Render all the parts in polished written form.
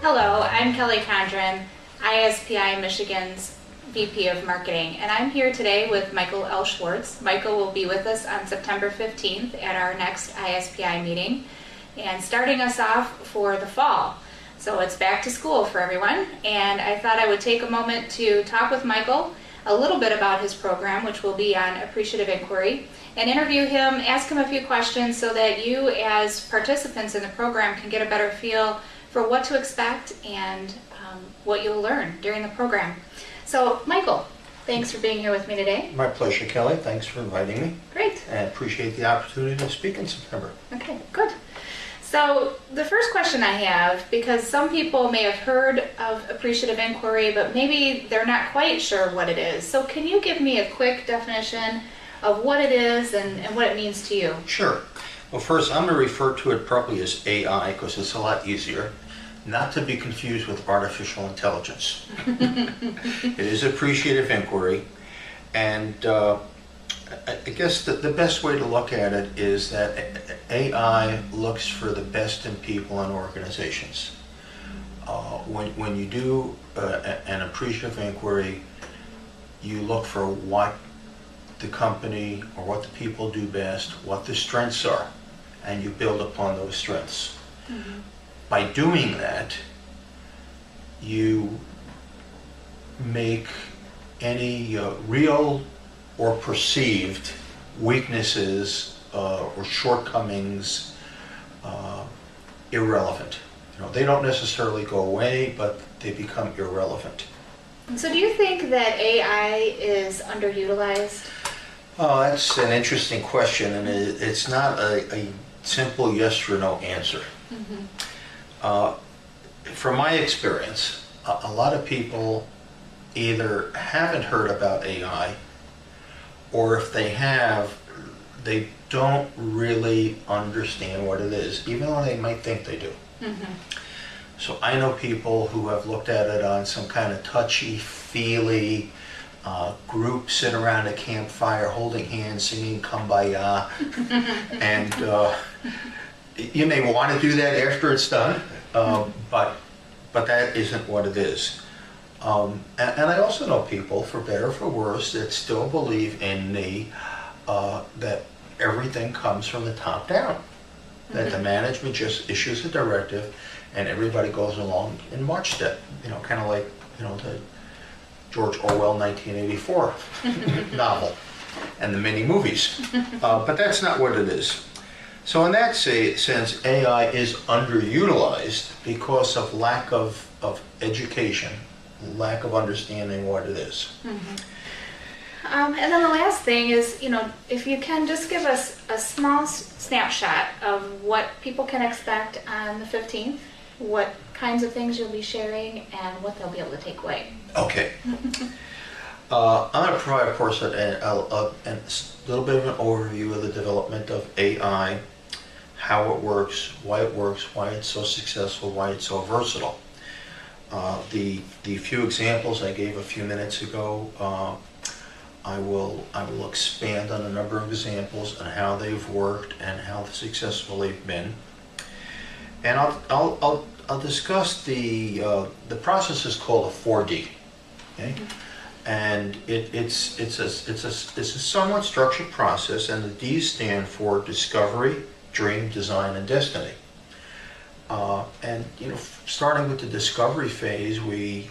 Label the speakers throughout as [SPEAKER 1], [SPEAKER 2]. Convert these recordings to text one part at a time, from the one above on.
[SPEAKER 1] Hello, I'm Kelly Condron, ISPI Michigan's VP of Marketing, and I'm here today with Michael L Schwartz. Michael will be with us on September 15th at our next ISPI meeting and starting us off for the fall. So it's back to school for everyone, and I thought I would take a moment to talk with Michael a little bit about his program, which will be on Appreciative Inquiry, and interview him, ask him a few questions so that you as participants in the program can get a better feel for what to expect and what you'll learn during the program. So, Michael, thanks for being here with me today.
[SPEAKER 2] My pleasure, Kelly. Thanks for inviting me.
[SPEAKER 1] Great.
[SPEAKER 2] And appreciate the opportunity to speak in September.
[SPEAKER 1] Okay, good. So, the first question I have, because some people may have heard of Appreciative Inquiry, but maybe they're not quite sure what it is. So, can you give me a quick definition of what it is and what it means to you?
[SPEAKER 2] Sure. Well, first, I'm going to refer to it probably as AI because it's a lot easier, not to be confused with artificial intelligence. It is Appreciative Inquiry, and I guess the best way to look at it is that AI looks for the best in people and organizations. When you do an Appreciative Inquiry, you look for what the company or what the people do best, what the strengths are, and you build upon those strengths. Mm-hmm. By doing that, you make any real or perceived weaknesses or shortcomings irrelevant. You know, they don't necessarily go away, but they become irrelevant.
[SPEAKER 1] So do you think that AI is underutilized?
[SPEAKER 2] Oh, that's an interesting question, and it's not a simple yes or no answer. Mm-hmm. From my experience, a lot of people either haven't heard about AI, or if they have, they don't really understand what it is, even though they might think they do. Mm-hmm. So I know people who have looked at it on some kind of touchy-feely group sitting around a campfire holding hands singing Kumbaya. And you may want to do that after it's done, but that isn't what it is. And I also know people, for better or for worse, that still believe in that everything comes from the top down. That the management just issues a directive and everybody goes along in march step. You know, kind of like, you know, the George Orwell 1984 novel and the many movies. But that's not what it is. So in that sense, AI is underutilized because of lack of education, lack of understanding what it is. Mm-hmm.
[SPEAKER 1] And then the last thing is, you know, if you can just give us a small snapshot of what people can expect on the 15th, what kinds of things you'll be sharing, and what they'll be able to take away.
[SPEAKER 2] Okay. I'm going to provide, of course, a little bit of an overview of the development of AI, how it works, why it's so successful, why it's so versatile. The few examples I gave a few minutes ago, I will expand on a number of examples and how they've worked and how successful they've been. And I'll discuss the process is called a 4D. Okay? And it's a somewhat structured process, and the D's stand for discovery, dream, design, and destiny. And you know, starting with the discovery phase, we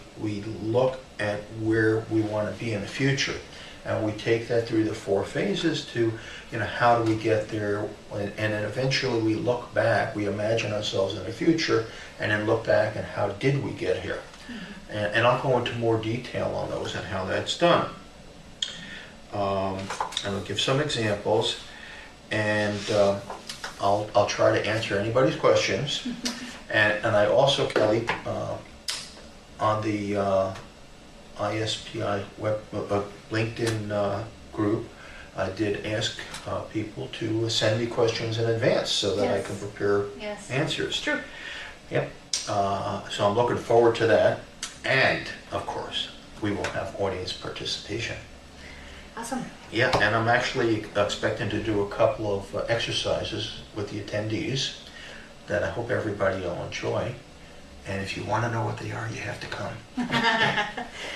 [SPEAKER 2] look at where we want to be in the future, and we take that through the 4 phases to, you know, how do we get there, and then eventually we look back, we imagine ourselves in the future, and then look back and how did we get here. Mm-hmm. And I'll go into more detail on those and how that's done. And I'll give some examples, and I'll try to answer anybody's questions. And I also, Kelly, on the ISPI LinkedIn group, I did ask people to send me questions in advance so that I can prepare answers.
[SPEAKER 1] True.
[SPEAKER 2] Yep. So I'm looking forward to that. And, of course, we will have audience participation.
[SPEAKER 1] Awesome.
[SPEAKER 2] Yeah, and I'm actually expecting to do a couple of exercises with the attendees that I hope everybody will enjoy. And if you want to know what they are, you have to come.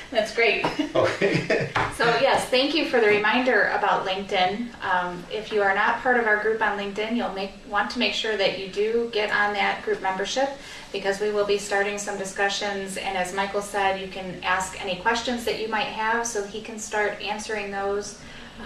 [SPEAKER 1] That's great.
[SPEAKER 2] Okay.
[SPEAKER 1] So yes, thank you for the reminder about LinkedIn. If you are not part of our group on LinkedIn, you'll want to make sure that you do get on that group membership, because we will be starting some discussions, and as Michael said, you can ask any questions that you might have so he can start answering those.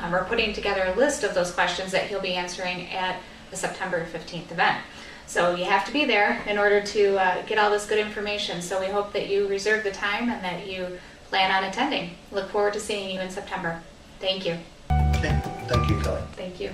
[SPEAKER 1] We're putting together a list of those questions that he'll be answering at the September 15th event. So you have to be there in order to get all this good information. So we hope that you reserve the time and that you plan on attending. Look forward to seeing you in September. Thank you.
[SPEAKER 2] Okay. Thank you, Kelly.
[SPEAKER 1] Thank you.